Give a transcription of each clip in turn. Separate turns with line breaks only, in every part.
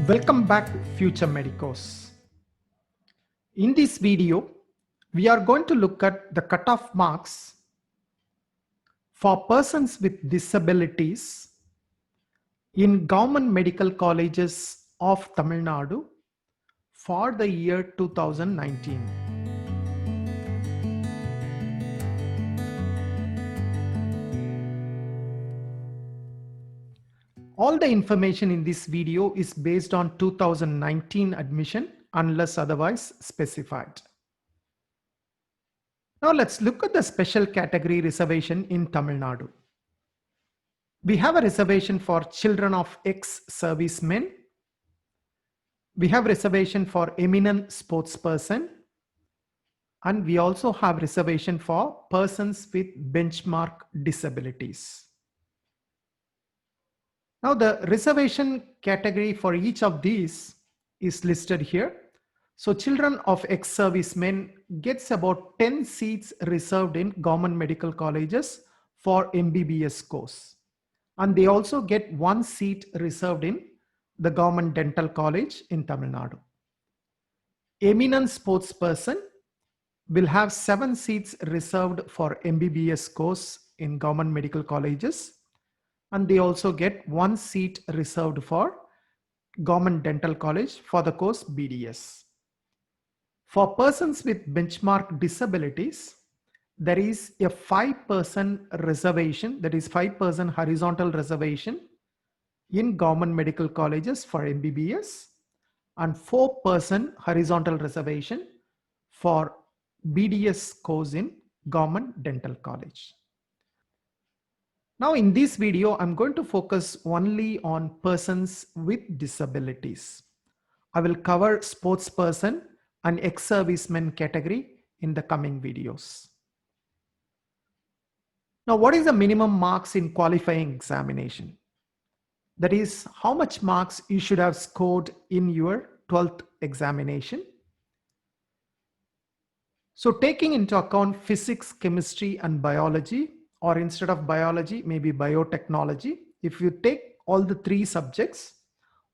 Welcome back, future medicos. In this video, we are going to look at the cutoff marks for persons with disabilities in government medical colleges of Tamil Nadu for the year 2019. All the information in this video is based on 2019 admission unless otherwise specified. Now let's look at the special category reservation in Tamil Nadu. We have a reservation for children of ex-servicemen. We have reservation for eminent sportsperson. And we also have reservation for persons with benchmark disabilities. Now the reservation category for each of these is listed here. So children of ex-servicemen gets about 10 seats reserved in government medical colleges for MBBS course. And they also get 1 seat reserved in the government dental college in Tamil Nadu. Eminent sportsperson will have 7 seats reserved for MBBS course in government medical colleges. And they also get 1 seat reserved for government dental college for the course BDS. For persons with benchmark disabilities, there is a 5% reservation, that is 5% horizontal reservation in government medical colleges for MBBS and 4% horizontal reservation for BDS course in government dental college. Now in this video, I'm going to focus only on persons with disabilities. I will cover sports person and ex-servicemen category in the coming videos. Now, what is the minimum marks in qualifying examination? That is how much marks you should have scored in your 12th examination. So taking into account physics, chemistry, and biology, or instead of biology, maybe biotechnology, if you take all the 3 subjects,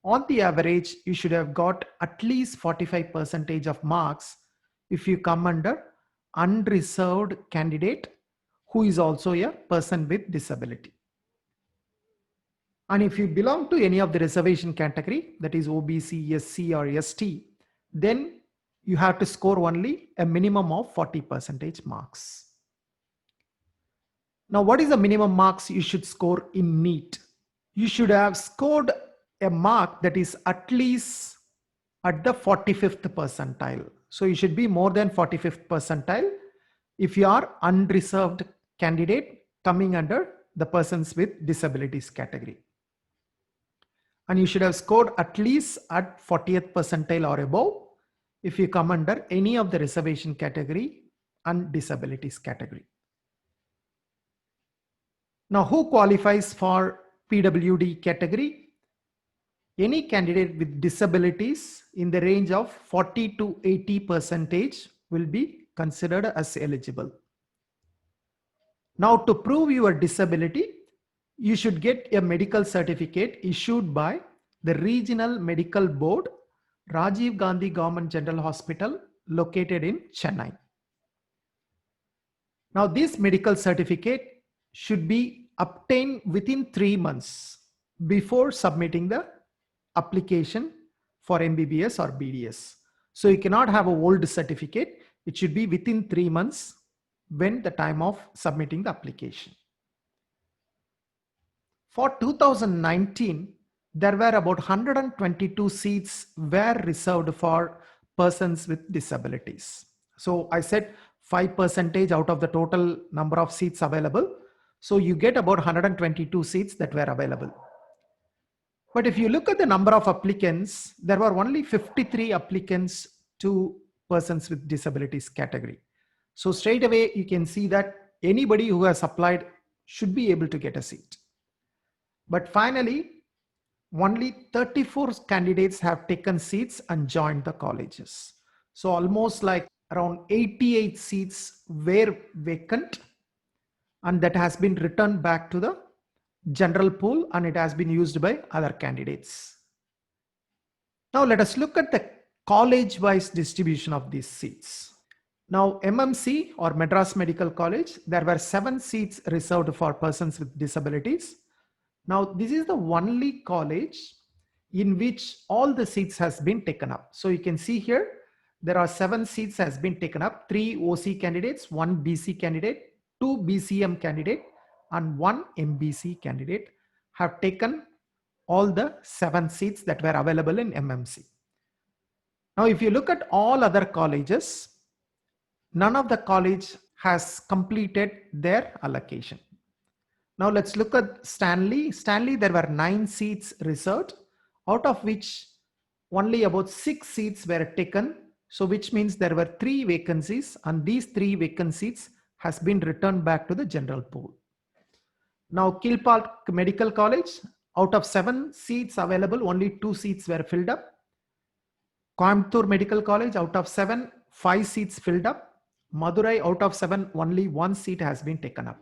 on the average, you should have got at least 45% of marks if you come under unreserved candidate who is also a person with disability. And if you belong to any of the reservation category, that is OBC, SC or ST, then you have to score only a minimum of 40% marks. Now, what is the minimum marks you should score in NEET? You should have scored a mark that is at least at the 45th percentile. So you should be more than 45th percentile if you are unreserved candidate coming under the persons with disabilities category. And you should have scored at least at 40th percentile or above if you come under any of the reservation category and disabilities category. Now, who qualifies for PWD category? Any candidate with disabilities in the range of 40 to 80% will be considered as eligible. Now, to prove your disability, you should get a medical certificate issued by the Regional Medical Board, Rajiv Gandhi Government General Hospital, located in Chennai. Now, this medical certificate should be obtained within 3 months before submitting the application for MBBS or BDS. So you cannot have an old certificate. It should be within 3 months when the time of submitting the application. For 2019, there were about 122 seats were reserved for persons with disabilities. So I said 5% out of the total number of seats available. So you get about 122 seats that were available. But if you look at the number of applicants, there were only 53 applicants to persons with disabilities category. So straight away, you can see that anybody who has applied should be able to get a seat. But finally, only 34 candidates have taken seats and joined the colleges. So almost like around 88 seats were vacant, and that has been returned back to the general pool and it has been used by other candidates. Now let us look at the college-wise distribution of these seats. Now MMC or Madras Medical College, there were 7 seats reserved for persons with disabilities. Now this is the only college in which all the seats has been taken up. So you can see here, there are 7 seats has been taken up, 3 OC candidates, 1 BC candidate, 2 BCM candidate and 1 MBC candidate have taken all the 7 seats that were available in MMC. Now, if you look at all other colleges, none of the college has completed their allocation. Now let's look at Stanley. Stanley, there were 9 seats reserved, out of which only about 6 seats were taken. So which means there were 3 vacancies and these 3 vacant seats has been returned back to the general pool. Now Kilpatrick Medical College, out of 7 seats available, only 2 seats were filled up. Coimbatore Medical College, out of 7, 5 seats filled up. Madurai, out of 7, only 1 seat has been taken up.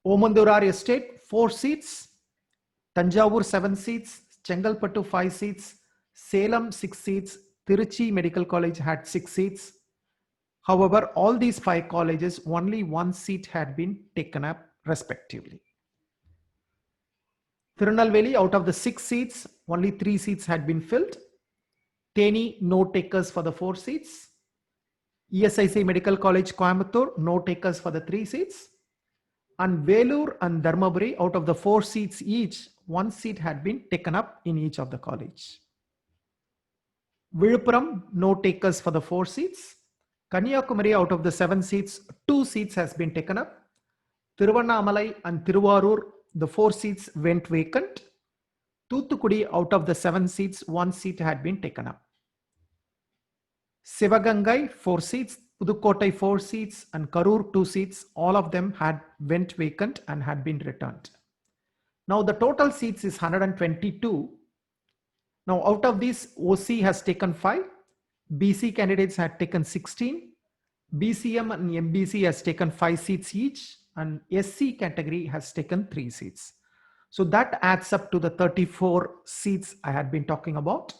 Omandurar Estate, 4 seats. Tanjavur, 7 seats. Chengalpattu, 5 seats. Salem, 6 seats. Tiruchi Medical College had 6 seats. However, all these 5 colleges, only 1 seat had been taken up respectively. Tirunelveli, out of the 6 seats, only 3 seats had been filled. Teni, no takers for the 4 seats. ESIC Medical College, Coimbatore, no takers for the 3 seats. And Velur and Dharmaburi, out of the 4 seats each, 1 seat had been taken up in each of the college. Viluppuram, no takers for the 4 seats. Kanyakumari, out of the 7 seats, 2 seats has been taken up. Tiruvannamalai and Tiruvarur, the 4 seats went vacant. Thoothukudi, out of the 7 seats, 1 seat had been taken up. Sivagangai, 4 seats, Pudukkottai 4 seats and Karur 2 seats, all of them had went vacant and had been returned. Now the total seats is 122. Now out of these, OC has taken 5, BC candidates had taken 16, BCM and MBC has taken 5 seats each, and SC category has taken 3 seats. So that adds up to the 34 seats I had been talking about.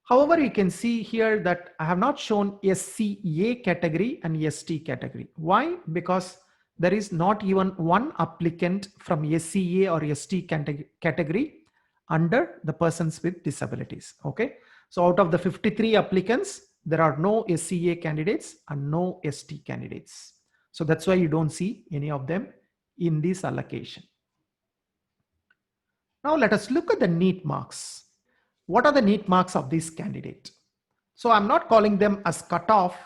However, you can see here that I have not shown SCA category and ST category. Why? Because there is not even one applicant from SCA or ST category under the persons with disabilities. Okay. So out of the 53 applicants, there are no SCA candidates and no ST candidates. So that's why you don't see any of them in this allocation. Now let us look at the NEET marks. What are the NEET marks of this candidate? So I'm not calling them as cutoff,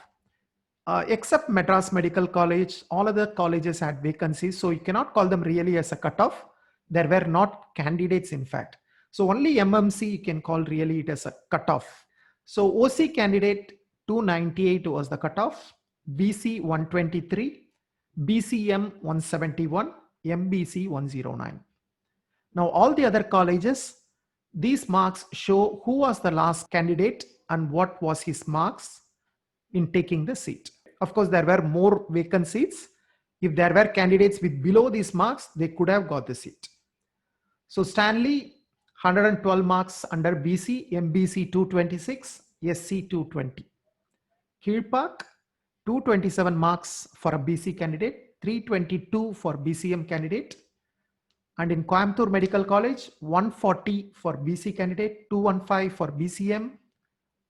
except Madras Medical College. All other colleges had vacancies, so you cannot call them really as a cutoff. There were not candidates, in fact. So only MMC you can call really it as a cutoff. So OC candidate 298 was the cutoff, BC 123, BCM 171, MBC 109. Now all the other colleges, these marks show who was the last candidate and what was his marks in taking the seat. Of course, there were more vacant seats. If there were candidates with below these marks, they could have got the seat. So Stanley, 112 marks under BC, MBC 226, SC 220. Kilpatrick, 227 marks for a BC candidate, 322 for BCM candidate. And in Coimbatore Medical College, 140 for BC candidate, 215 for BCM,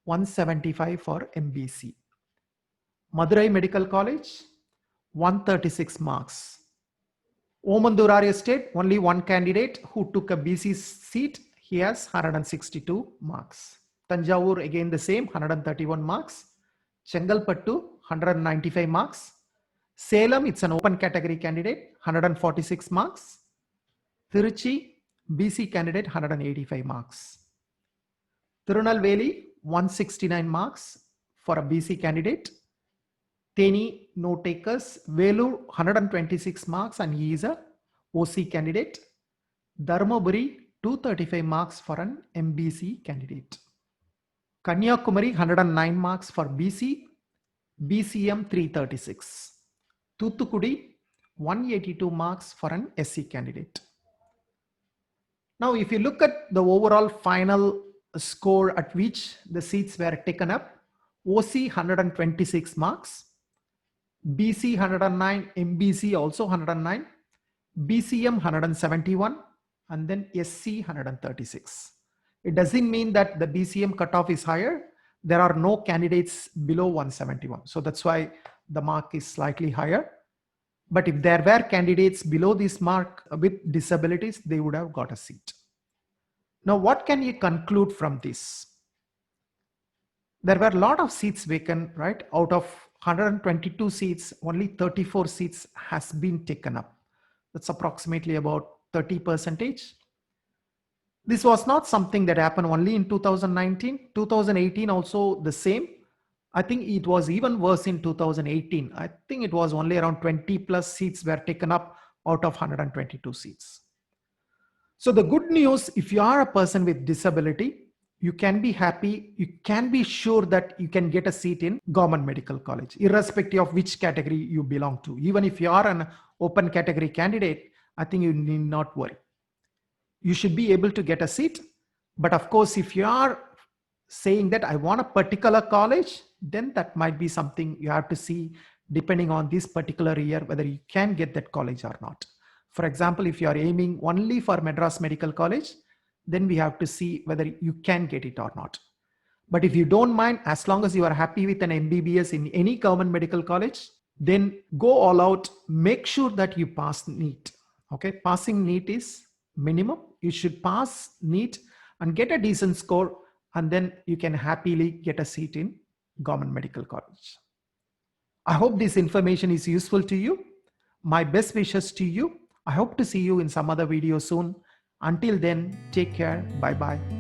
175 for MBC. Madurai Medical College, 136 marks. Omandurar Estate, only one candidate who took a BC seat. He has 162 marks. Tanjavur, again the same, 131 marks. Chengalpattu, 195 marks. Salem, it's an open category candidate, 146 marks. Tiruchi, BC candidate, 185 marks. Tirunelveli, 169 marks for a BC candidate. Teni, no takers. Velur, 126 marks and he is a OC candidate. Dharmaburi, 235 marks for an MBC candidate. Kanyakumari, 109 marks for BC, BCM 336. Thoothukudi, 182 marks for an SC candidate. Now, if you look at the overall final score at which the seats were taken up, OC 126 marks, BC 109, MBC also 109, BCM 171, and then SC 136. It doesn't mean that the BCM cutoff is higher. There are no candidates below 171. So that's why the mark is slightly higher. But if there were candidates below this mark with disabilities, they would have got a seat. Now, what can you conclude from this? There were a lot of seats vacant, right? Out of 122 seats, only 34 seats has been taken up. That's approximately about 30%. This was not something that happened only in 2019. 2018 also the same. I think it was even worse in 2018. I think it was only around 20 plus seats were taken up out of 122 seats. So the good news, if you are a person with disability, you can be happy, you can be sure that you can get a seat in government medical college, irrespective of which category you belong to. Even if you are an open category candidate, I think you need not worry. You should be able to get a seat. But of course, if you are saying that I want a particular college, then that might be something you have to see depending on this particular year, whether you can get that college or not. For example, if you are aiming only for Madras Medical College, then we have to see whether you can get it or not. But if you don't mind, as long as you are happy with an MBBS in any government medical college, then go all out, make sure that you pass NEET. Okay, passing NEET is minimum. You should pass NEET and get a decent score, and then you can happily get a seat in government medical college. I hope this information is useful to you. My best wishes to you. I hope to see you in some other video soon. Until then, take care. Bye-bye.